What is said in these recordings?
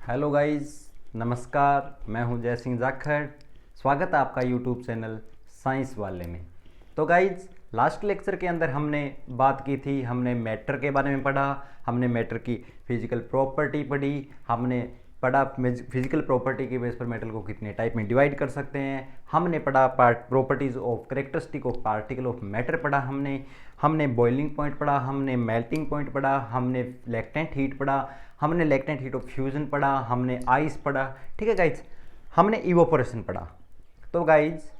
Hello guys, नमस्कार। मैं हूं जय सिंह जाखड़। स्वागत है आपका यूट्यूब चैनल साइंस वाले में। तो गाइस, लास्ट लेक्चर के अंदर हमने बात की थी, हमने मैटर के बारे में पढ़ा, हमने मैटर की फिजिकल प्रॉपर्टी पढ़ी, हमने पढ़ा फिजिकल प्रॉपर्टी के बेस पर मेटल को कितने टाइप में डिवाइड कर सकते हैं, हमने पढ़ा properties of characteristic of particle of matter पढ़ा, हमने बॉइलिंग पॉइंट पढ़ा, हमने मेल्टिंग पॉइंट पढ़ा, हमने लैटेंट हीट पढ़ा, हमने लैटेंट हीट ऑफ फ्यूजन पढ़ा, हमने आइस पढ़ा। ठीक है गाइज, हमने इवोपोरेशन पढ़ा। तो गाइज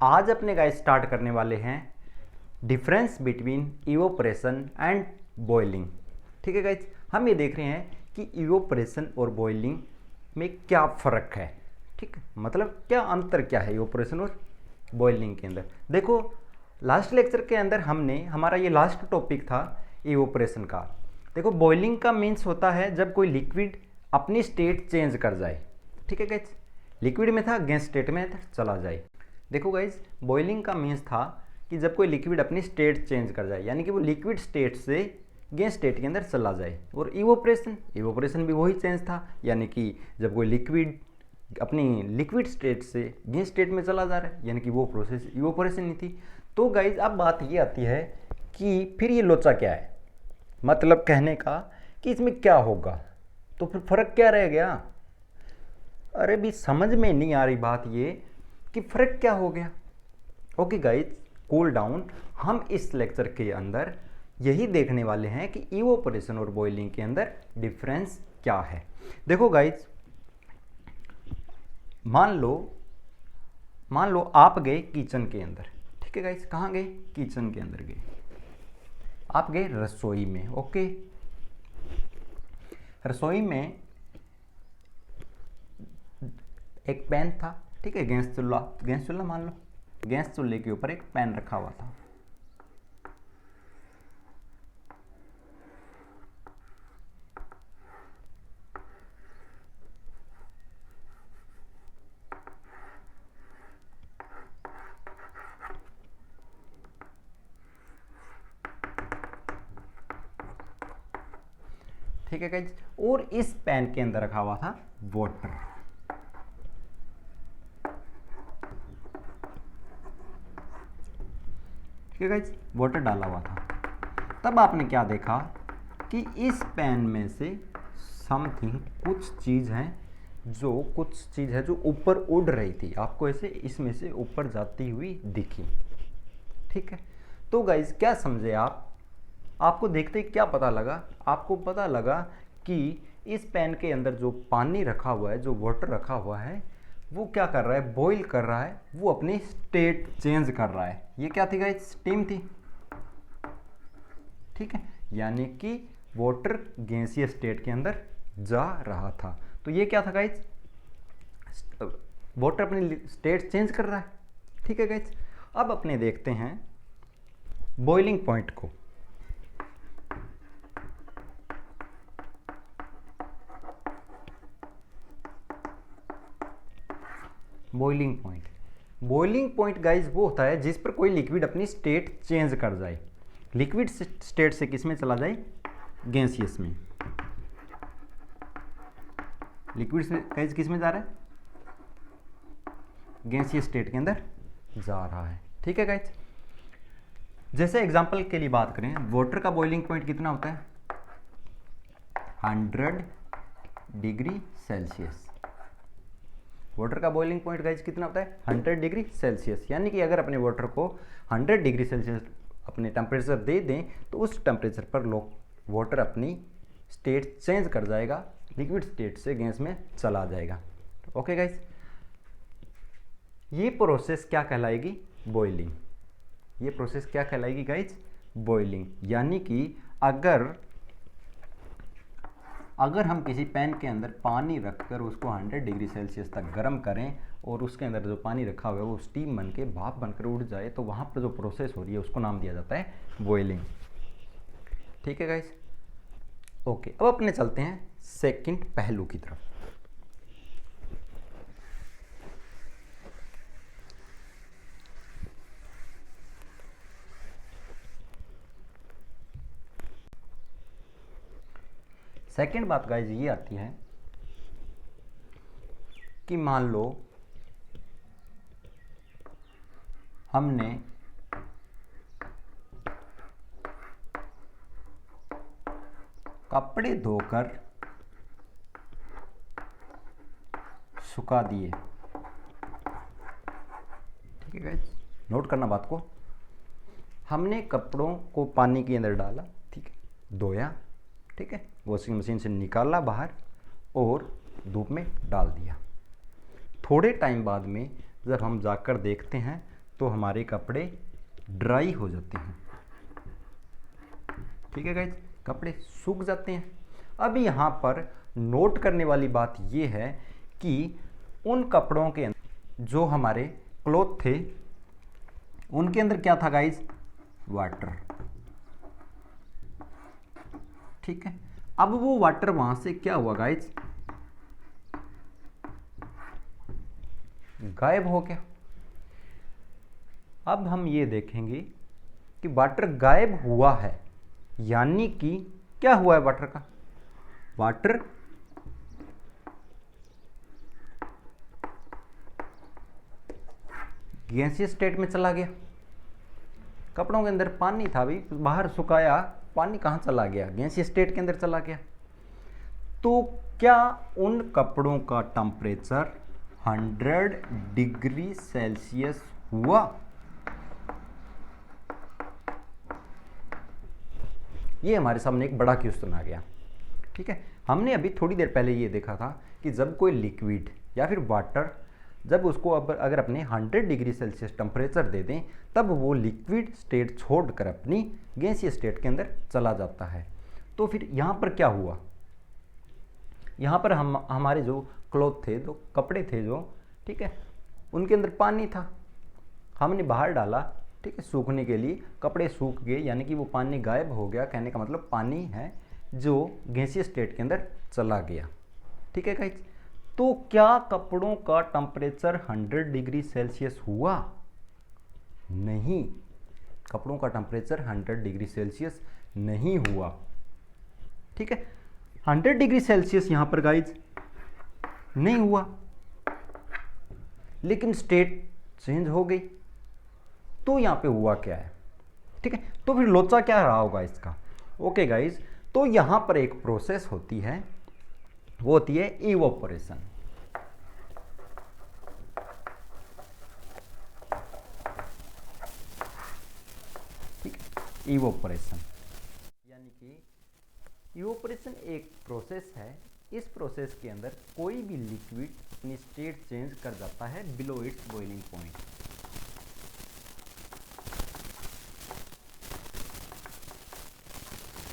आज अपने गाइज स्टार्ट करने वाले हैं difference between evaporation and boiling. ठीक है गाइज, हम ये देख रहे हैं कि इवोपोरेशन और बॉइलिंग में क्या फ़र्क है। ठीक है, मतलब क्या अंतर क्या है इवोपोरेशन और बॉइलिंग के अंदर। देखो, लास्ट लेक्चर के अंदर हमारा ये लास्ट टॉपिक था इवोपोरेशन का। देखो, बॉइलिंग का मीन्स होता है जब कोई लिक्विड अपनी स्टेट चेंज कर जाए। ठीक है गाइज, लिक्विड में था गैस स्टेट में चला जाए। देखो गाइज, बॉइलिंग का मीन्स था कि जब कोई लिक्विड अपनी स्टेट चेंज कर जाए, यानी कि वो लिक्विड स्टेट से गैस स्टेट के अंदर चला जाए। और इवोपोरेशन भी वही चेंज था, यानी कि जब कोई लिक्विड अपनी लिक्विड स्टेट से गैस स्टेट में चला जा रहा है, यानी कि वो प्रोसेस इवोपोरेशन नहीं थी। तो गाइज अब बात ये आती है कि फिर ये लोचा क्या है, मतलब कहने का कि इसमें क्या होगा, तो फिर फर्क क्या रह गया। अरे भी समझ में नहीं आ रही बात ये कि फर्क क्या हो गया। Okay guys, cool down. हम इस लेक्चर के अंदर यही देखने वाले हैं कि इवोपोरेशन और बॉइलिंग के अंदर डिफरेंस क्या है। देखो गाइज, मान लो आप गए किचन के अंदर। ठीक है गाइज, कहाँ गए? किचन के अंदर गए। आप गए रसोई में। ओके, रसोई में एक पैन था। ठीक है, गैस चूल्हा मान लो, गैस चूल्हे के ऊपर एक पैन रखा हुआ था। ठीक है गाइज, और इस पैन के अंदर रखा हुआ था वाटर। ठीक है गाइज, वाटर डाला हुआ था। तब आपने क्या देखा कि इस पैन में से समथिंग कुछ चीज़ है जो ऊपर उड़ रही थी, आपको ऐसे इसमें से ऊपर जाती हुई दिखी। ठीक है, तो गाइज क्या समझे आप? आपको देखते ही क्या पता लगा? आपको पता लगा कि इस पैन के अंदर जो पानी रखा हुआ है, जो वाटर रखा हुआ है, वो क्या कर रहा है? बॉईल कर रहा है, वो अपनी स्टेट चेंज कर रहा है। ये क्या थी गाइस? स्टीम थी। ठीक है, यानी कि वाटर गैसीय स्टेट के अंदर जा रहा था। तो ये क्या था गाइस? वाटर अपनी स्टेट चेंज कर रहा है। ठीक है गाइस, अब अपने देखते हैं बॉइलिंग पॉइंट को। बॉइलिंग पॉइंट गाइज वो होता है जिस पर कोई लिक्विड अपनी स्टेट चेंज कर जाए। लिक्विड स्टेट से किस में चला जाए? गैसियस में। लिक्विड से गाइज किस में जा रहा है? गैसियस स्टेट के अंदर जा रहा है। ठीक है गाइज, जैसे एग्जांपल के लिए बात करें, वाटर का बॉइलिंग पॉइंट कितना होता है? 100 डिग्री सेल्सियस। वाटर का बॉइलिंग पॉइंट गाइज कितना होता है? 100 डिग्री सेल्सियस। यानी कि अगर अपने वाटर को 100 डिग्री सेल्सियस अपने टेम्परेचर दे दें तो उस टेम्परेचर पर वाटर अपनी स्टेट चेंज कर जाएगा, लिक्विड स्टेट से गैस में चला जाएगा। ओके गाइज, ये प्रोसेस क्या कहलाएगी? बॉइलिंग। ये प्रोसेस क्या कहलाएगी गाइज? बॉइलिंग। यानी कि अगर हम किसी पैन के अंदर पानी रखकर उसको 100 डिग्री सेल्सियस तक गर्म करें और उसके अंदर जो पानी रखा हुआ है वो स्टीम बन के भाप बनकर उड़ जाए, तो वहाँ पर जो प्रोसेस हो रही है उसको नाम दिया जाता है बॉइलिंग। ठीक है गाइस, ओके। अब अपने चलते हैं सेकंड पहलू की तरफ। सेकंड बात गाइज ये आती है कि मान लो हमने कपड़े धोकर सुखा दिए। ठीक है गाइस, नोट करना बात को। हमने कपड़ों को पानी के अंदर डाला, ठीक है, धोया, ठीक है, वॉशिंग मशीन से निकाला बाहर और धूप में डाल दिया। थोड़े टाइम बाद में जब हम जाकर देखते हैं तो हमारे कपड़े ड्राई हो जाते हैं। ठीक है गाइस, कपड़े सूख जाते हैं। अब यहाँ पर नोट करने वाली बात ये है कि उन कपड़ों के अंदर जो हमारे क्लॉथ थे उनके अंदर क्या था गाइस? वाटर। ठीक है, अब वो वाटर वहां से क्या हुआ गाइस? गायब हो गया। अब हम ये देखेंगे कि वाटर गायब हुआ है, यानी कि क्या हुआ है वाटर का? वाटर गैसीय स्टेट में चला गया। कपड़ों के अंदर पानी था, भी बाहर सुखाया, पानी कहाँ चला गया? गैसीय स्टेट के अंदर चला गया। तो क्या उन कपड़ों का टेम्परेचर 100 डिग्री सेल्सियस हुआ? ये हमारे सामने एक बड़ा क्वेश्चन आ गया। ठीक है, हमने अभी थोड़ी देर पहले ये देखा था कि जब कोई लिक्विड या फिर वाटर, जब उसको अगर अपने 100 डिग्री सेल्सियस टेम्परेचर दे दें तब वो लिक्विड स्टेट छोड़कर अपनी गैसीय स्टेट के अंदर चला जाता है। तो फिर यहाँ पर क्या हुआ? यहाँ पर हमारे जो क्लॉथ थे, जो कपड़े थे जो, ठीक है, उनके अंदर पानी था, हमने बाहर डाला, ठीक है, सूखने के लिए। कपड़े सूख गए, यानी कि वो पानी गायब हो गया। कहने का मतलब पानी है जो गैसीय स्टेट के अंदर चला गया। ठीक है गाइस, तो क्या कपड़ों का टेम्परेचर 100 डिग्री सेल्सियस हुआ? नहीं, कपड़ों का टेम्परेचर 100 डिग्री सेल्सियस नहीं हुआ। ठीक है, 100 डिग्री सेल्सियस यहां पर गाइस नहीं हुआ, लेकिन स्टेट चेंज हो गई। तो यहां पे हुआ क्या है? ठीक है, तो फिर लोचा क्या रहा होगा इसका? ओके गाइस, तो यहां पर एक प्रोसेस होती है, वो होती है इवोपोरेशन। ठीक है, इवोपोरेशन यानी कि इवोपोरेशन एक प्रोसेस है। इस प्रोसेस के अंदर कोई भी लिक्विड अपनी स्टेट चेंज कर जाता है below it's boiling point.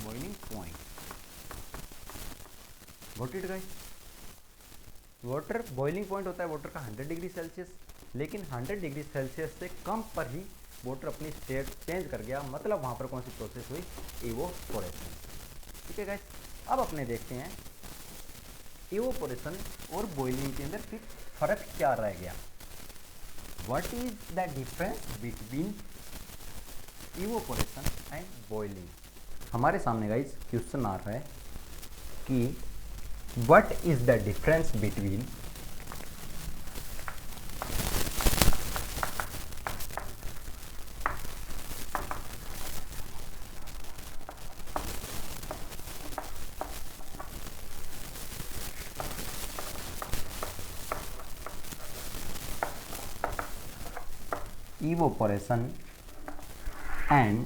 Boiling point, what it guys? Water boiling point होता है वाटर का 100 डिग्री सेल्सियस, लेकिन 100 डिग्री सेल्सियस से कम पर ही वाटर अपनी स्टेट चेंज कर गया। मतलब वहां पर कौन सी प्रोसेस हुई? इवोपोरेशन। ठीक है गाइस, अब अपने देखते हैं इवोपोरेशन और बॉइलिंग के अंदर फिर फर्क क्या रह गया। What is the difference between evaporation and boiling? हमारे सामने गाइस क्वेश्चन आ रहा है कि what is the difference between evaporation and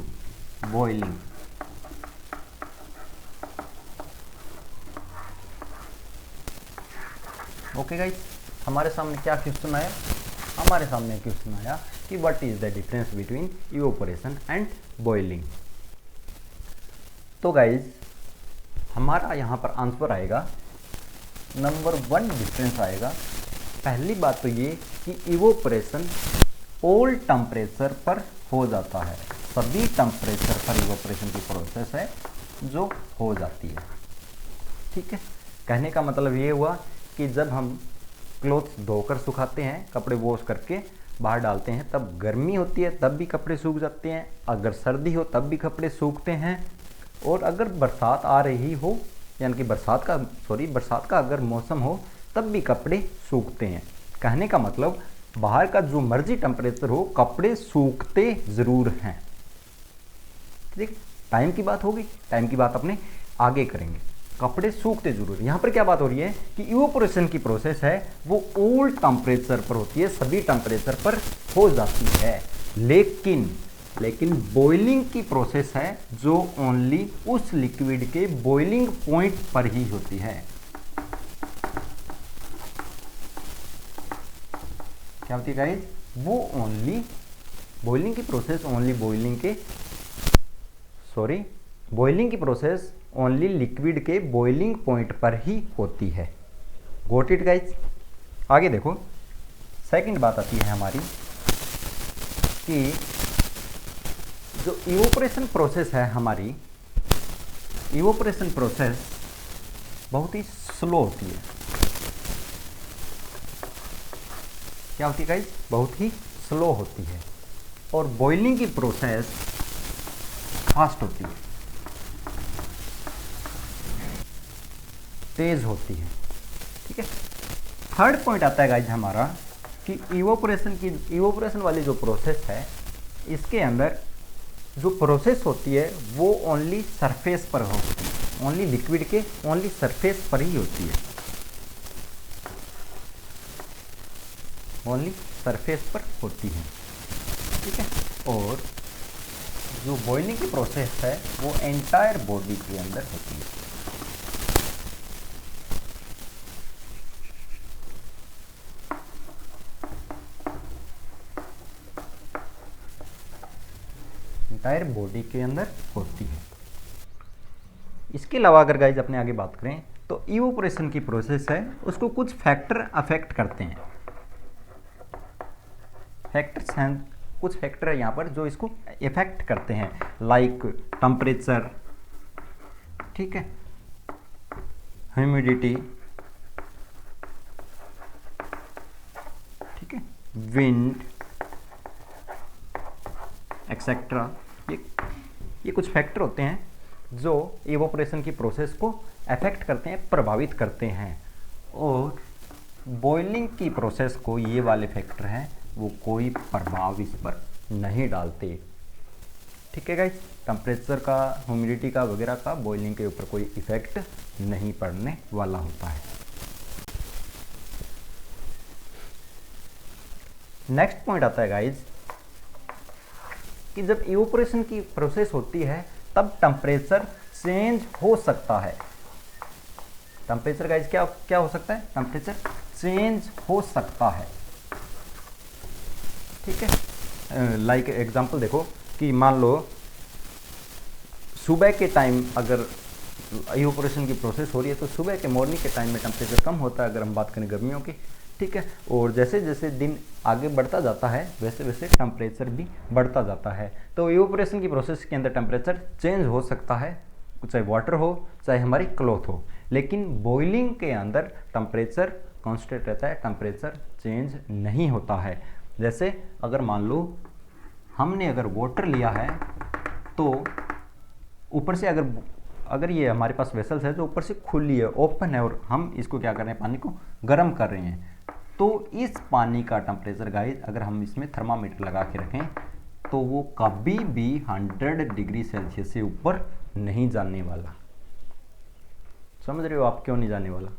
boiling? Okay guys, हमारे सामने क्या क्वेश्चन आया? हमारे सामने क्वेश्चन आया कि what is the difference between evaporation and boiling. तो गाइस, हमारा यहाँ पर आंसर आएगा, नंबर 1 डिफरेंस आएगा। पहली बात तो ये कि इवोपोरेशन ऑल टेम्परेचर पर हो जाता है, सभी टेम्परेचर पर इवोपोरेशन की प्रोसेस है जो हो जाती है। ठीक है, कहने का मतलब ये हुआ कि जब हम क्लोथ्स धोकर सुखाते हैं, कपड़े वॉश करके बाहर डालते हैं, तब गर्मी होती है तब भी कपड़े सूख जाते हैं, अगर सर्दी हो तब भी कपड़े सूखते हैं, और अगर बरसात आ रही हो, यानी कि बरसात का अगर मौसम हो तब भी कपड़े सूखते हैं। कहने का मतलब बाहर का जो मर्जी टेम्परेचर हो, कपड़े सूखते ज़रूर हैं। ठीक, टाइम की बात होगी, टाइम की बात अपने आगे करेंगे। कपड़े सूखते जरूर। यहाँ पर क्या बात हो रही है कि इवोपोरेशन की प्रोसेस है वो ऑल टेम्परेचर पर होती है, सभी टेम्परेचर पर हो जाती है। लेकिन बॉइलिंग की प्रोसेस है जो ओनली उस लिक्विड के बॉइलिंग पॉइंट पर ही होती है। क्या होती है गाइस? वो ओनली बॉइलिंग की प्रोसेस ओनली बॉइलिंग की प्रोसेस ओनली लिक्विड के बॉइलिंग पॉइंट पर ही होती है। Got it guys? आगे देखो, सेकंड बात आती है हमारी कि जो इवोपोरेशन प्रोसेस है हमारी, इवोपोरेशन प्रोसेस बहुत ही स्लो होती है। क्या होती है गाइस? बहुत ही स्लो होती है। और बॉइलिंग की प्रोसेस फास्ट होती है, तेज होती है। ठीक है। थर्ड पॉइंट आता है गाइस हमारा कि इवोपोरेशन वाली जो प्रोसेस है, इसके अंदर जो प्रोसेस होती है वो ओनली सरफेस पर होती है, ओनली लिक्विड के ओनली सरफेस पर ही होती है, ओनली सरफेस पर होती है। ठीक है। और जो बॉइलिंग की प्रोसेस है वो एंटायर बॉडी के अंदर होती है। एंटायर बॉडी के अंदर होती है। इसके अलावा अगर गाइज अपने आगे बात करें तो इवोपोरेशन की प्रोसेस है उसको कुछ फैक्टर अफेक्ट करते हैं। फैक्टर्स हैं, कुछ फैक्टर है यहाँ पर जो इसको इफेक्ट करते हैं, लाइक टेम्परेचर, ठीक है, ह्यूमिडिटी, ठीक है, विंड एक्सेट्रा। ये कुछ फैक्टर होते हैं जो इवोपोरेशन की प्रोसेस को अफेक्ट करते हैं, प्रभावित करते हैं। और बॉइलिंग की प्रोसेस को ये वाले फैक्टर हैं वो कोई प्रभाव इस पर नहीं डालते। ठीक है गाइस, टेम्परेचर का, ह्यूमिडिटी का वगैरह का बॉइलिंग के ऊपर कोई इफेक्ट नहीं पड़ने वाला होता है। नेक्स्ट पॉइंट आता है गाइस कि जब इवोपोरेशन की प्रोसेस होती है तब टेम्परेचर चेंज हो सकता है। टेम्परेचर गाइस क्या हो सकता है? टेम्परेचर चेंज हो सकता है। ठीक है। लाइक एग्जांपल देखो कि मान लो सुबह के टाइम अगर इवोपोरेशन की प्रोसेस हो रही है तो सुबह के मॉर्निंग के टाइम में टेम्परेचर कम होता है अगर हम बात करें गर्मियों की। ठीक है। और जैसे जैसे दिन आगे बढ़ता जाता है वैसे वैसे टेम्परेचर भी बढ़ता जाता है। तो इवोपोरेशन की प्रोसेस के अंदर टेम्परेचर चेंज हो सकता है, चाहे वाटर हो चाहे हमारी क्लॉथ हो। लेकिन बॉइलिंग के अंदर टेम्परेचर कांस्टेंट रहता है, टेम्परेचर चेंज नहीं होता है। जैसे अगर मान लो हमने अगर वाटर लिया है तो ऊपर से अगर ये हमारे पास वेसल्स है जो ऊपर से खुली है, ओपन है, और हम इसको क्या कर रहे हैं, पानी को गर्म कर रहे हैं, तो इस पानी का टेम्परेचर गाइस अगर हम इसमें थर्मामीटर लगा के रखें तो वो कभी भी 100 डिग्री सेल्सियस से ऊपर नहीं जाने वाला। समझ रहे हो आप क्यों नहीं जाने वाला?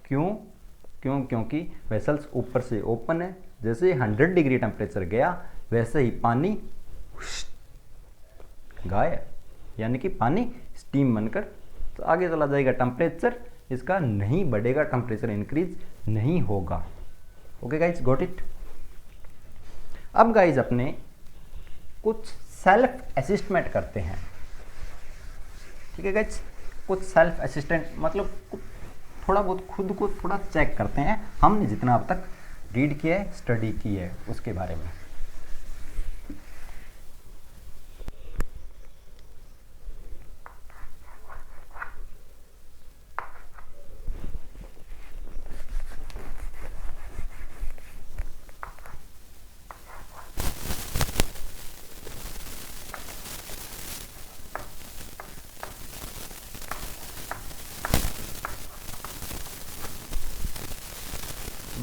क्योंकि वेसल्स ऊपर से ओपन है। जैसे 100 डिग्री टेम्परेचर गया वैसे ही पानी गायब, यानी कि पानी स्टीम बनकर तो आगे चला जाएगा, टेम्परेचर इसका नहीं बढ़ेगा, टेम्परेचर इंक्रीज नहीं होगा। Okay guys, got it? अब गाइज अपने कुछ सेल्फ असिस्टमेंट करते हैं। ठीक है गाइज, कुछ सेल्फ असिस्टेंट मतलब थोड़ा बहुत खुद को थोड़ा चेक करते हैं, हमने जितना अब तक रीड किया है, स्टडी की है उसके बारे में।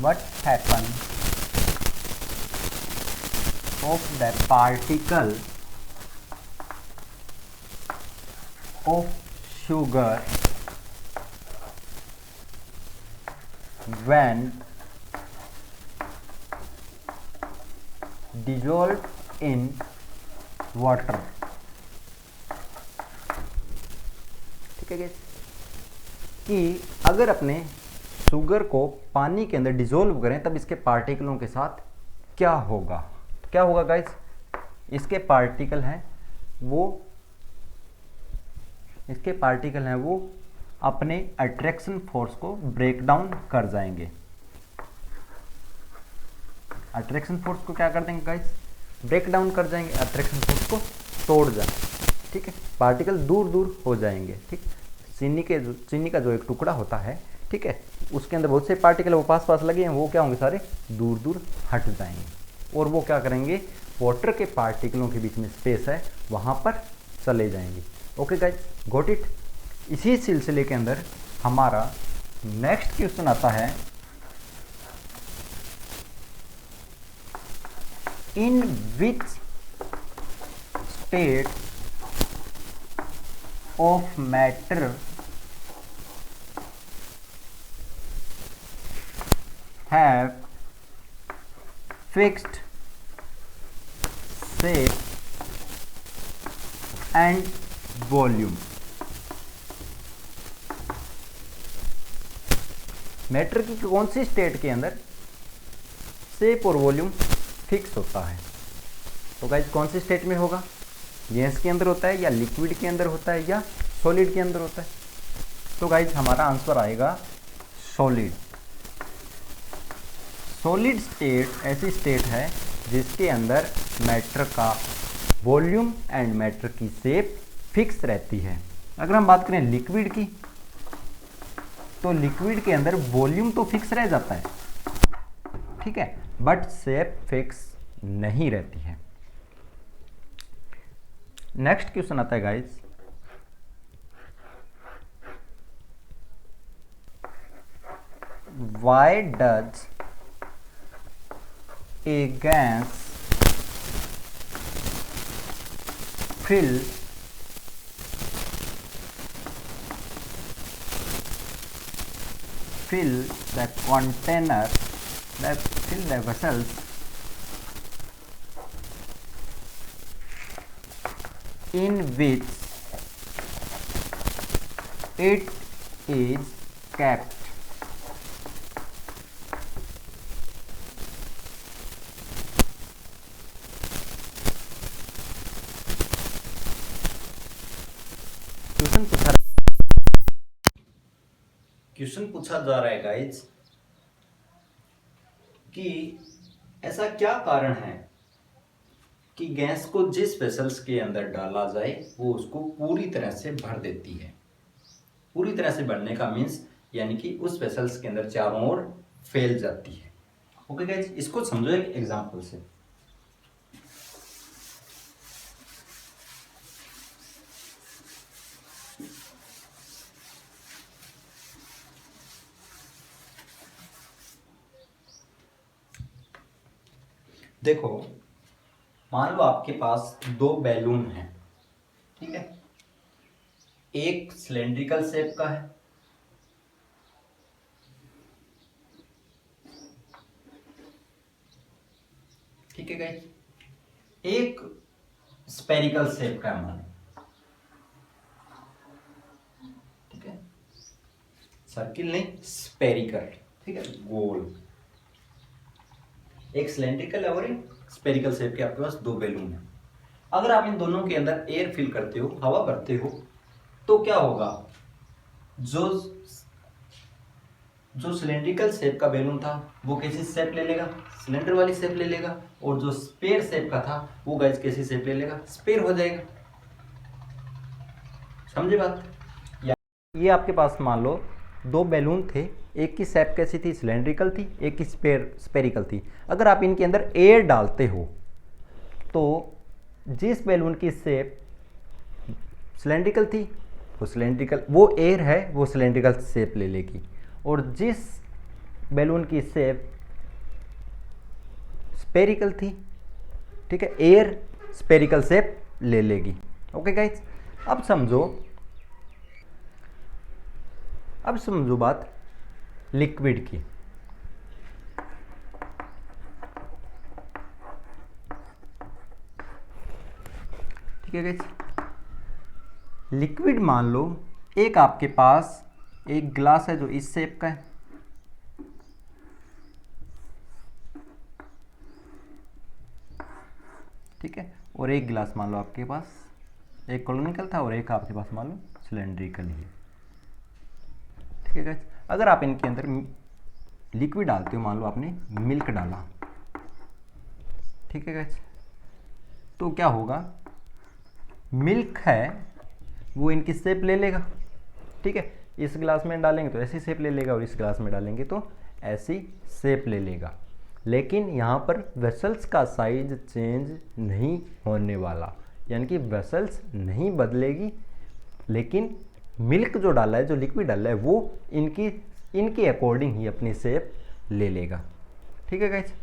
what happen of the particle of sugar when dissolved in water। ठीक है guys, कि अगर अपने शुगर को पानी के अंदर डिजोल्व करें तब इसके पार्टिकलों के साथ क्या होगा। तो क्या होगा गाइस, इसके पार्टिकल हैं वो अपने अट्रैक्शन फोर्स को ब्रेक डाउन कर जाएंगे। अट्रैक्शन फोर्स को क्या कर देंगे गाइस, ब्रेक डाउन कर जाएंगे, अट्रैक्शन फोर्स को तोड़ जाएंगे। ठीक है, पार्टिकल दूर दूर हो जाएंगे। ठीक, चीनी का जो एक टुकड़ा होता है, ठीक है, उसके अंदर बहुत से पार्टिकल वो पास पास लगे हैं, वो क्या होंगे, सारे दूर दूर हट जाएंगे और वो क्या करेंगे, वाटर के पार्टिकलों के बीच में स्पेस है वहाँ पर चले जाएंगे। Okay guys, got it. इसी सिलसिले के अंदर हमारा नेक्स्ट क्वेश्चन आता है, in which state of matter have fixed shape and volume। Matter की कौन सी स्टेट के अंदर शेप और वॉल्यूम फिक्स होता है। तो गाइस कौन सी स्टेट में होगा, गैस के अंदर होता है या लिक्विड के अंदर होता है या सॉलिड के अंदर होता है। तो गाइस हमारा आंसर आएगा सॉलिड। सॉलिड स्टेट ऐसी स्टेट है जिसके अंदर मैटर का वॉल्यूम एंड मैटर की शेप फिक्स रहती है। अगर हम बात करें लिक्विड की, तो लिक्विड के अंदर वॉल्यूम तो फिक्स रह जाता है, ठीक है, बट शेप फिक्स नहीं रहती है। नेक्स्ट क्वेश्चन आता है guys, why does a gas fill the container, fill the vessels in which it is kept। Question पूछा जा रहा है गाइज कि ऐसा क्या कारण है कि गैस को जिस वेसल्स के अंदर डाला जाए वो उसको पूरी तरह से भर देती है। पूरी तरह से भरने का मीन्स यानी कि उस वेसल्स के अंदर चारों ओर फैल जाती है। ओके गाइज, इसको समझो एक एग्जांपल से। देखो, मान लो आपके पास दो बैलून हैं, ठीक है, एक सिलेंड्रिकल शेप का है, ठीक है गाइस, एक स्पेरिकल शेप का है, मान, ठीक है, सर्किल नहीं स्पेरिकल, ठीक है, गोल। एक सिलेंड्रिकल है और एक स्पेरिकल शेप के आपके पास दो बैलून है। अगर आप इन दोनों के अंदर एयर फिल करते हो, हवा भरते हो, तो क्या होगा, जो सिलेंड्रिकल शेप का बैलून था वो कैसी शेप ले लेगा, सिलेंडर वाली शेप ले लेगा, और जो स्पेयर शेप का था वो गाइस कैसी शेप ले लेगा, स्पेयर हो जाएगा। समझे बात। ये आपके पास मान लो दो बैलून थे, एक की शेप कैसी थी, सिलेंड्रिकल थी, एक की स्पेरिकल थी। अगर आप इनके अंदर एयर डालते हो तो जिस बैलून की शेप सिलेंड्रिकल थी वो एयर है वो सिलेंड्रिकल शेप ले लेगी, और जिस बैलून की शेप स्पेरिकल थी, ठीक है, एयर स्पेरिकल शेप ले लेगी। ओके गाइस, अब समझो बात लिक्विड की। ठीक है गाइस, लिक्विड मान लो एक आपके पास एक ग्लास है जो इस शेप का है, ठीक है, और एक गिलास मान लो आपके पास एक कॉलोनिकल था और एक आपके पास मान लो सिलेंड्रिकल ही है। ठीक है गाइस, अगर आप इनके अंदर लिक्विड डालते हो, मान लो आपने मिल्क डाला, ठीक है गाइस, तो क्या होगा, मिल्क है वो इनकी शेप ले लेगा, ठीक है, इस गिलास में डालेंगे तो ऐसी शेप ले लेगा और इस गिलास में डालेंगे तो ऐसी शेप ले लेगा। लेकिन यहाँ पर वेसल्स का साइज चेंज नहीं होने वाला, यानी कि वेसल्स नहीं बदलेगी, लेकिन मिल्क जो डाला है, जो लिक्विड डाला है, वो इनके अकॉर्डिंग ही अपनी शेप ले लेगा। ठीक है गाइस,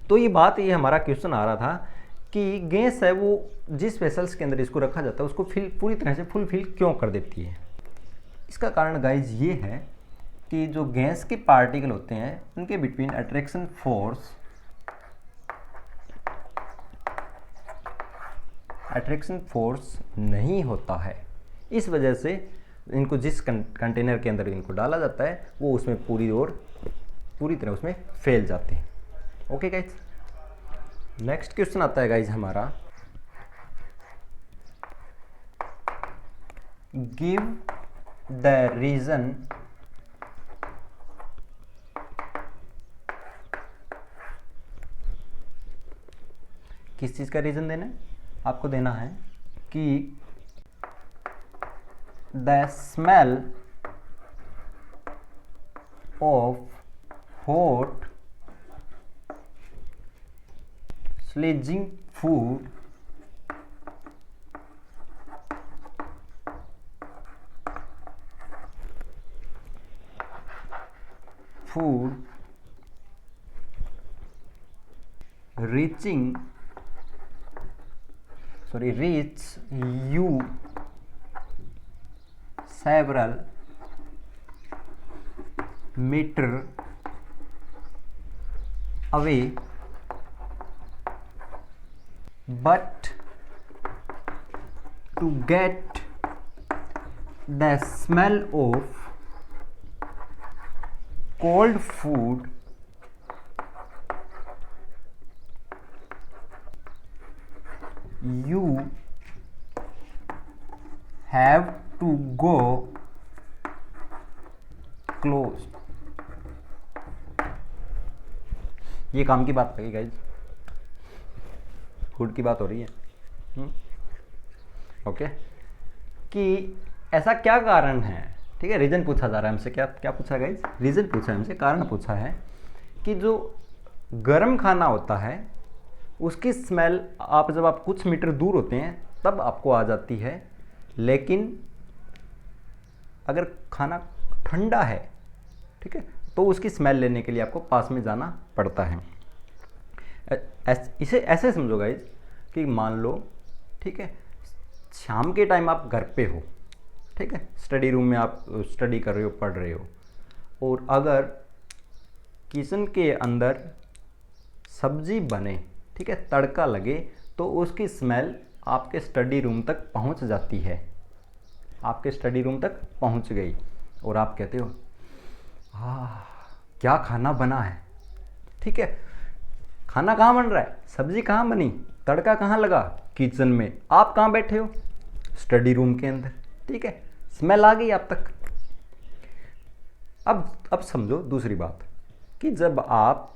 तो ये हमारा क्वेश्चन आ रहा था कि गैस है वो जिस वेसल्स के अंदर इसको रखा जाता है उसको पूरी तरह से फुलफिल क्यों कर देती है। इसका कारण गाइस ये है कि जो गैस के पार्टिकल होते हैं उनके बिटवीन अट्रैक्शन फोर्स नहीं होता है। इस वजह से इनको जिस कंटेनर के अंदर इनको डाला जाता है वो उसमें पूरी तरह उसमें फैल जाते हैं। ओके गाइस, नेक्स्ट क्वेश्चन आता है गाइस हमारा, गिव द रीजन किस चीज़ का रीज़न देना है, आपको देना है कि the smell of hot sledging food reach you several meter away, but to get the smell of cold food you have to go close। ये काम की बात है गाइज, फूड की बात हो रही है। ओके, कि ऐसा क्या कारण है, ठीक है, रीजन पूछा जा रहा है हमसे, क्या पूछा गाइज, रीजन पूछा है हमसे, कारण पूछा है कि जो गर्म खाना होता है उसकी स्मेल जब आप कुछ मीटर दूर होते हैं तब आपको आ जाती है, लेकिन अगर खाना ठंडा है, ठीक है, तो उसकी स्मेल लेने के लिए आपको पास में जाना पड़ता है। इसे ऐसे समझो गाइज कि मान लो, ठीक है, शाम के टाइम आप घर पे हो, ठीक है, स्टडी रूम में आप स्टडी कर रहे हो, पढ़ रहे हो, और अगर किचन के अंदर सब्जी बने, ठीक है, तड़का लगे, तो उसकी स्मेल आपके स्टडी रूम तक पहुंच जाती है, आपके स्टडी रूम तक पहुंच गई, और आप कहते हो क्या खाना बना है, ठीक है, खाना कहाँ बन रहा है, सब्जी कहाँ बनी, तड़का कहाँ लगा, किचन में, आप कहाँ बैठे हो, स्टडी रूम के अंदर, ठीक है, स्मेल आ गई आप तक। अब समझो दूसरी बात कि जब आप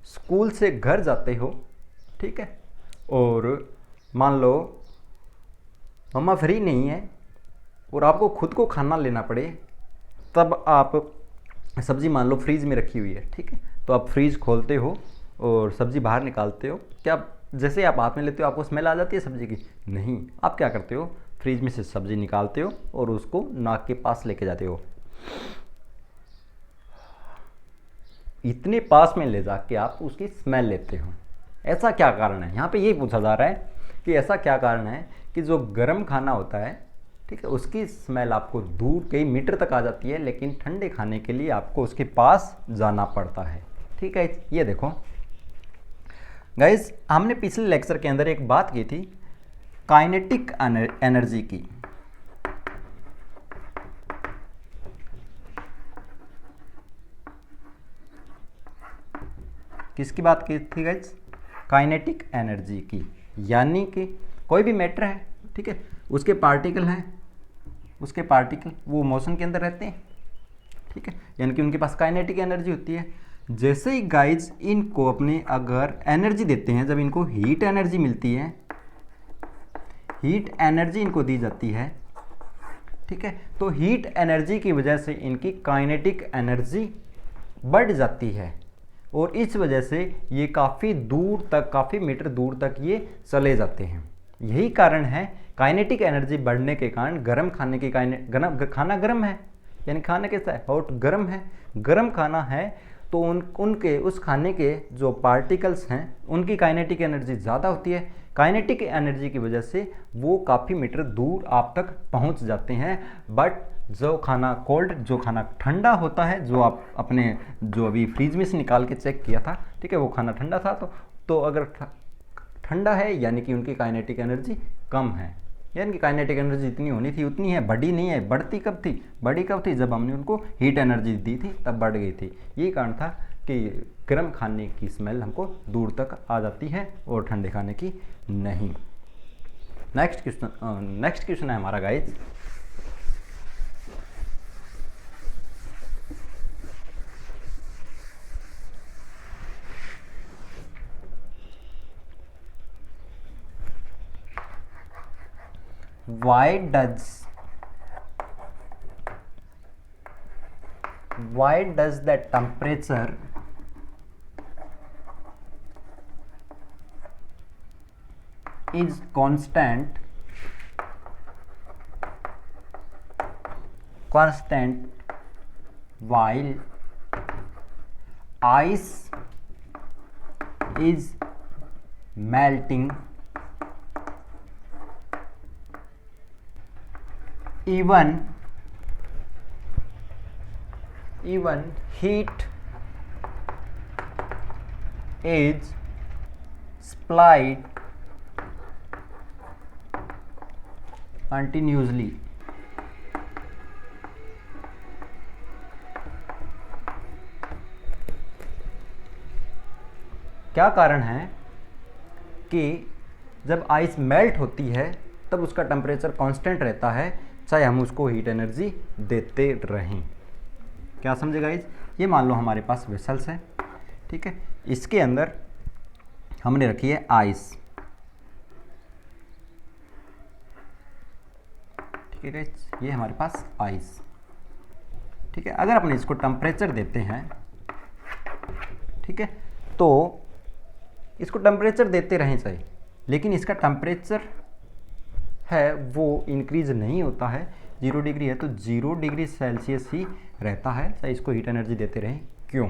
स्कूल से घर जाते हो, ठीक है, और मान लो मम्मा फ्री नहीं है और आपको खुद को खाना लेना पड़े, तब आप सब्ज़ी मान लो फ्रीज में रखी हुई है, ठीक है, तो आप फ्रीज खोलते हो और सब्ज़ी बाहर निकालते हो, क्या जैसे आप हाथ में लेते हो आपको स्मेल आ जाती है सब्ज़ी की? नहीं, आप क्या करते हो, फ्रीज में से सब्ज़ी निकालते हो और उसको नाक के पास लेके जाते हो, इतने पास में ले जाके आप उसकी स्मेल लेते हो। ऐसा क्या कारण है, यहाँ पे यही पूछा जा रहा है कि ऐसा क्या कारण है कि जो गर्म खाना होता है, ठीक है, उसकी स्मेल आपको दूर कई मीटर तक आ जाती है, लेकिन ठंडे खाने के लिए आपको उसके पास जाना पड़ता है। ठीक है, ये देखो गाइस, हमने पिछले लेक्चर के अंदर एक बात की थी काइनेटिक एनर्जी की। किसकी बात की थी गाइस? काइनेटिक एनर्जी की। यानी कि कोई भी मैटर है, ठीक है, उसके पार्टिकल हैं, उसके पार्टिकल वो मोशन के अंदर रहते हैं, ठीक है, यानी कि उनके पास काइनेटिक एनर्जी होती है। जैसे ही गाइज इनको अपने अगर एनर्जी देते हैं, जब इनको हीट एनर्जी मिलती है, हीट एनर्जी इनको दी जाती है, ठीक है, तो हीट एनर्जी की वजह से इनकी काइनेटिक एनर्जी बढ़ जाती है और इस वजह से ये काफ़ी दूर तक, काफ़ी मीटर दूर तक ये चले जाते हैं। यही कारण है काइनेटिक एनर्जी बढ़ने के कारण गर्म खाने की खाना गर्म है, यानी खाना कैसा है? हॉट, गर्म है। गर्म खाना है तो उनके उस खाने के जो पार्टिकल्स हैं उनकी काइनेटिक एनर्जी ज़्यादा होती है। काइनेटिक एनर्जी की वजह से वो काफ़ी मीटर दूर आप तक पहुंच जाते हैं। बट जो खाना कोल्ड, जो खाना ठंडा होता है, जो आप अपने जो अभी फ्रीज में से निकाल के चेक किया था, ठीक है, वो खाना ठंडा था, तो अगर ठंडा है यानी कि उनकी काइनेटिक एनर्जी कम है, यानी कि काइनेटिक एनर्जी जितनी होनी थी उतनी है, बढ़ी नहीं है। बढ़ती कब थी? बड़ी कब थी? जब हमने उनको हीट एनर्जी दी थी तब बढ़ गई थी। यही कारण था कि गर्म खाने की स्मेल हमको दूर तक आ जाती है और ठंडे खाने की नहीं। नेक्स्ट क्वेश्चन है हमारा guys, why does the temperature is constant while ice is melting? Even heat is supplied continuously. क्या कारण है कि जब आइस मेल्ट होती है तब उसका टेम्परेचर कांस्टेंट रहता है, चाहे हम उसको हीट एनर्जी देते रहें? क्या समझे गाइस? ये मान लो हमारे पास वेसल्स है, ठीक है, इसके अंदर हमने रखी है आइस, ठीक है गाइस, ये हमारे पास आइस, ठीक है। अगर अपने इसको टेम्परेचर देते हैं, ठीक है, तो इसको टेम्परेचर देते रहें चाहिए, लेकिन इसका टेम्परेचर है वो इंक्रीज नहीं होता है। 0 डिग्री है तो 0 डिग्री सेल्सियस ही रहता है, चाहे इसको हीट एनर्जी देते रहें। क्यों?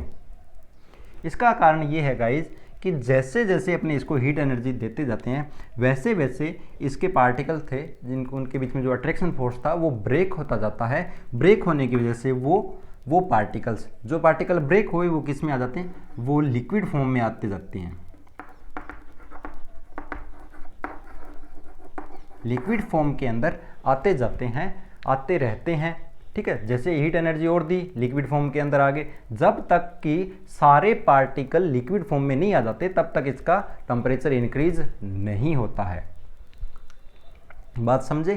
इसका कारण ये है गाइज कि जैसे जैसे अपने इसको हीट एनर्जी देते जाते हैं वैसे वैसे इसके पार्टिकल थे जिनको, उनके बीच में जो अट्रैक्शन फोर्स था वो ब्रेक होता जाता है। ब्रेक होने की वजह से वो पार्टिकल्स, जो पार्टिकल ब्रेक हुए वो किस में आ जाते हैं? वो लिक्विड फॉर्म में आते जाते हैं, लिक्विड फॉर्म के अंदर आते जाते हैं, आते रहते हैं, ठीक है। जैसे हीट एनर्जी और दी, लिक्विड फॉर्म के अंदर आ गए। जब तक कि सारे पार्टिकल लिक्विड फॉर्म में नहीं आ जाते तब तक इसका टेम्परेचर इंक्रीज नहीं होता है। बात समझे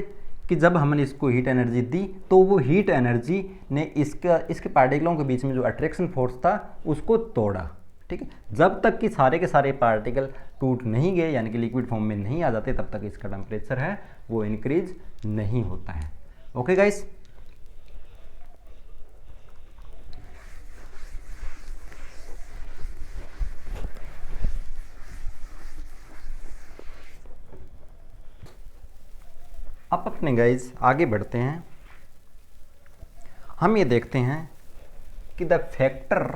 कि जब हमने इसको हीट एनर्जी दी तो वो हीट एनर्जी ने इसके पार्टिकलों के बीच में जो अट्रैक्शन फोर्स था उसको तोड़ा, ठीक है। जब तक कि सारे के सारे पार्टिकल टूट नहीं गए यानी कि लिक्विड फॉर्म में नहीं आ जाते तब तक इसका टेम्परेचर है वो इंक्रीज नहीं होता है। ओके गाइस, अब अपने गाइस आगे बढ़ते हैं। हम ये देखते हैं कि द फैक्टर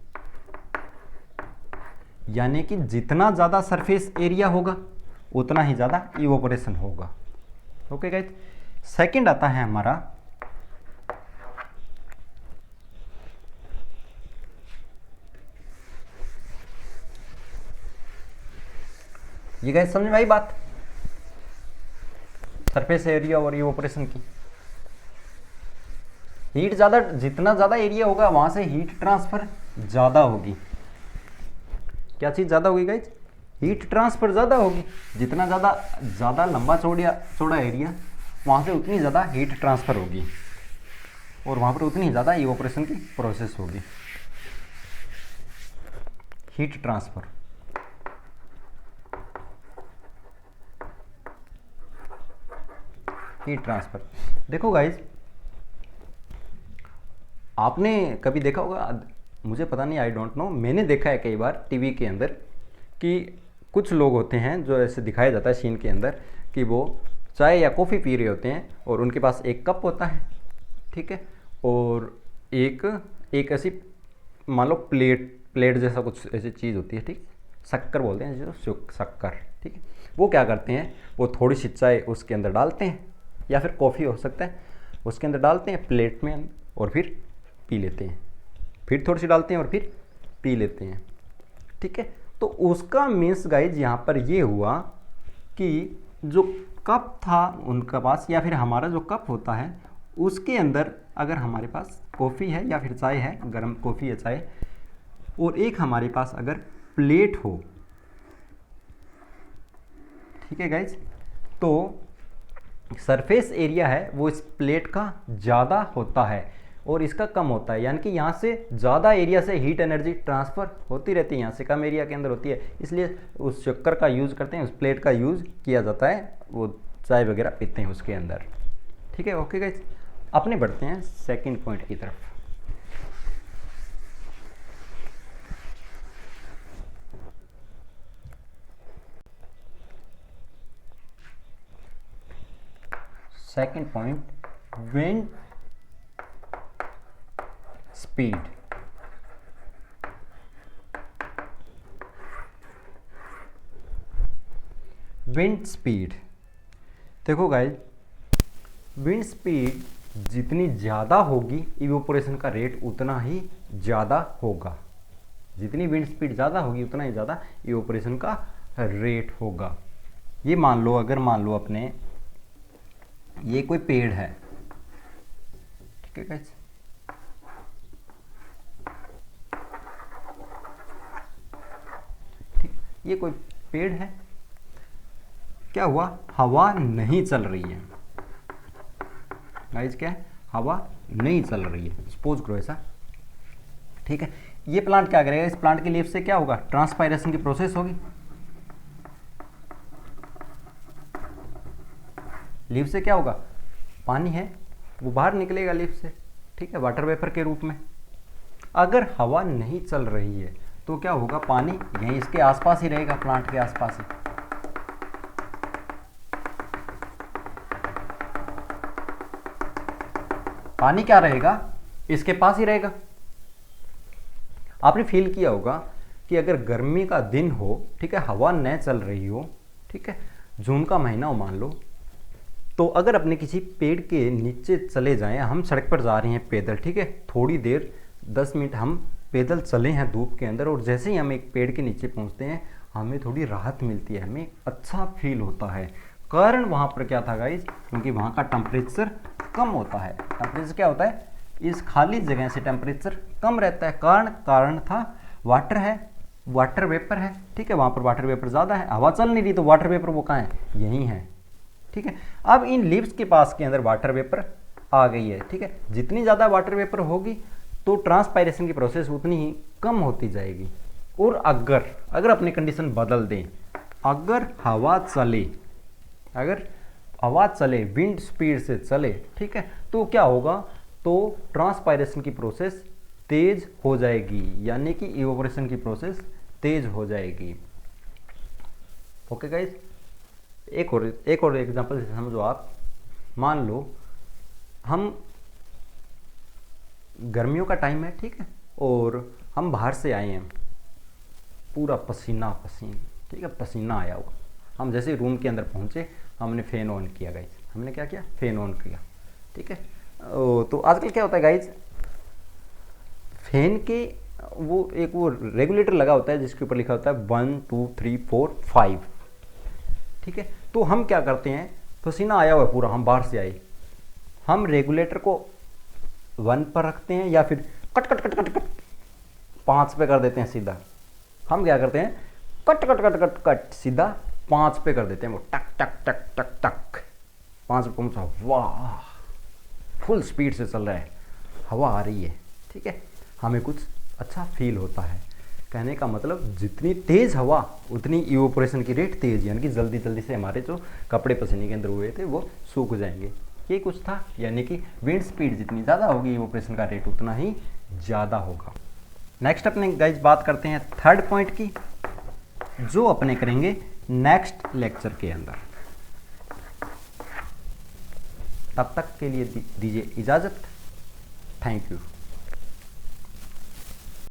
यानी कि जितना ज़्यादा सरफेस एरिया होगा उतना ही ज़्यादा इवोपोरेशन होगा। ओके गाइस, सेकंड आता है हमारा ये गाइस, समझ में आई बात सरफेस एरिया और इवोपोरेशन की। हीट ज़्यादा, जितना ज़्यादा एरिया होगा वहाँ से हीट ट्रांसफ़र ज़्यादा होगी। क्या चीज़ ज़्यादा होगी गाइज? हीट ट्रांसफ़र ज़्यादा होगी। जितना ज़्यादा लंबा चौड़ा एरिया, वहाँ से उतनी ज़्यादा हीट ट्रांसफ़र होगी और वहाँ पर उतनी ज़्यादा इवोपोरेशन की प्रोसेस होगी। Heat transfer, heat transfer. देखो गाइज, आपने कभी देखा होगा, मुझे पता नहीं, आई डोंट नो, मैंने देखा है कई बार टीवी के अंदर कि कुछ लोग होते हैं जो ऐसे दिखाया जाता है सीन के अंदर कि वो चाय या कॉफ़ी पी रहे होते हैं और उनके पास एक कप होता है, ठीक है, और एक ऐसी मान लो प्लेट जैसा कुछ ऐसी चीज़ होती है, ठीक, शक्कर बोलते हैं जो शक्कर, ठीक है। वो क्या करते हैं, वो थोड़ी सी चाय उसके अंदर डालते हैं या फिर कॉफ़ी हो सकता है, उसके अंदर डालते हैं प्लेट में और फिर पी लेते हैं, फिर थोड़ी सी डालते हैं और फिर पी लेते हैं, ठीक है। तो उसका मीन्स गाइज यहाँ पर ये हुआ कि जो कप था उनका पास या फिर हमारा जो कप होता है उसके अंदर अगर हमारे पास कॉफ़ी है या फिर चाय है, गर्म कॉफ़ी या चाय, और एक हमारे पास अगर प्लेट हो, ठीक है गाइज, तो सरफेस एरिया है वो इस प्लेट का ज़्यादा होता है और इसका कम होता है, यानी कि यहाँ से ज़्यादा एरिया से हीट एनर्जी ट्रांसफ़र होती रहती है, यहाँ से कम एरिया के अंदर होती है, इसलिए उस चक्कर का यूज़ करते हैं, उस प्लेट का यूज़ किया जाता है, वो चाय वगैरह पीते हैं उसके अंदर, ठीक है। ओके गाइस, अपने बढ़ते हैं सेकंड पॉइंट की तरफ। Second point, wind speed. Wind speed, देखो गाइस, विंड स्पीड जितनी ज़्यादा होगी इवेपोरेशन का रेट उतना ही ज़्यादा होगा। जितनी विंड स्पीड ज़्यादा होगी उतना ही ज़्यादा इवेपोरेशन का रेट होगा। ये मान लो, अगर मान लो अपने ये कोई पेड़ है, ठीक है गाइस, ठीक, ये कोई पेड़ है, क्या हुआ, हवा नहीं चल रही है गाइस, क्या है, हवा नहीं चल रही है, सपोज करो ऐसा, ठीक है। ये प्लांट क्या करेगा, इस प्लांट के लीफ से क्या होगा, ट्रांसपायरेशन की प्रोसेस होगी, लीफ से क्या होगा, पानी है वो बाहर निकलेगा लीफ से, ठीक है, वाटर वेपर के रूप में। अगर हवा नहीं चल रही है तो क्या होगा, पानी यहीं इसके आसपास ही रहेगा, प्लांट के आसपास ही, पानी क्या रहेगा, इसके पास ही रहेगा। आपने फील किया होगा कि अगर गर्मी का दिन हो, ठीक है, हवा न चल रही हो, ठीक है, जून का महीना हो मान लो, तो अगर अपने किसी पेड़ के नीचे चले जाएं, हम सड़क पर जा रहे हैं पैदल, ठीक है, थोड़ी देर 10 मिनट हम पैदल चले हैं धूप के अंदर, और जैसे ही हम एक पेड़ के नीचे पहुंचते हैं हमें थोड़ी राहत मिलती है, हमें अच्छा फील होता है। कारण वहाँ पर क्या था गाइज, क्योंकि वहाँ का टेम्परेचर कम होता है। टेम्परेचर क्या होता है, इस खाली जगह से टेम्परेचर कम रहता है। कारण था वाटर है, वाटर वेपर है, ठीक है, वहाँ पर वाटर वेपर ज़्यादा है, हवा चल नहीं रही तो वाटर वेपर वो कहाँ है, यहीं है, ठीक है। अब इन लीव्स के पास के अंदर वाटर वेपर आ गई है, ठीक है, जितनी ज़्यादा वाटर वेपर होगी तो ट्रांसपायरेशन की प्रोसेस उतनी ही कम होती जाएगी। और अगर अपनी कंडीशन बदल दें, अगर हवा चले, विंड स्पीड से चले, ठीक है, तो क्या होगा, तो ट्रांसपायरेशन की प्रोसेस तेज हो जाएगी, यानी कि इवेपोरेशन की प्रोसेस तेज हो जाएगी। ओके गाइस, एक और एग्जांपल से समझो आप, मान लो हम गर्मियों का टाइम है, ठीक है, और हम बाहर से आए हैं, पूरा पसीना पसीन, ठीक है, पसीना आया हुआ। हम जैसे रूम के अंदर पहुँचे, हमने फ़ैन ऑन किया गाइज, हमने क्या किया, फ़ैन ऑन किया, ठीक है। तो आजकल क्या होता है गाइज, फैन के वो रेगुलेटर लगा होता है जिसके ऊपर लिखा होता है 1 2 3 4 5, ठीक है। तो हम क्या करते हैं, पसीना आया हुआ है पूरा, हम बाहर से आए, हम रेगुलेटर को 1 पर रखते हैं या फिर cut cut cut cut cut 5 पे कर देते हैं सीधा। हम क्या करते हैं, cut cut cut cut cut सीधा 5 पे कर देते हैं, वो टक टक टक टक टक 5 पे पहुंचा, वाह फुल स्पीड से चल रहा है, हवा आ रही है, ठीक है, हमें कुछ अच्छा फील होता है। कहने का मतलब जितनी तेज़ हवा उतनी इवोपोरेशन की रेट तेज़, यानी कि जल्दी जल्दी से हमारे जो कपड़े पसीने के अंदर हुए थे वो सूख जाएंगे। ये कुछ था, यानी कि विंड स्पीड जितनी ज़्यादा होगी इवोपोरेशन का रेट उतना ही ज़्यादा होगा। नेक्स्ट अपने गाइज बात करते हैं थर्ड पॉइंट की, जो अपने करेंगे नेक्स्ट लेक्चर के अंदर। तब तक के लिए दीजिए इजाज़त। Thank you.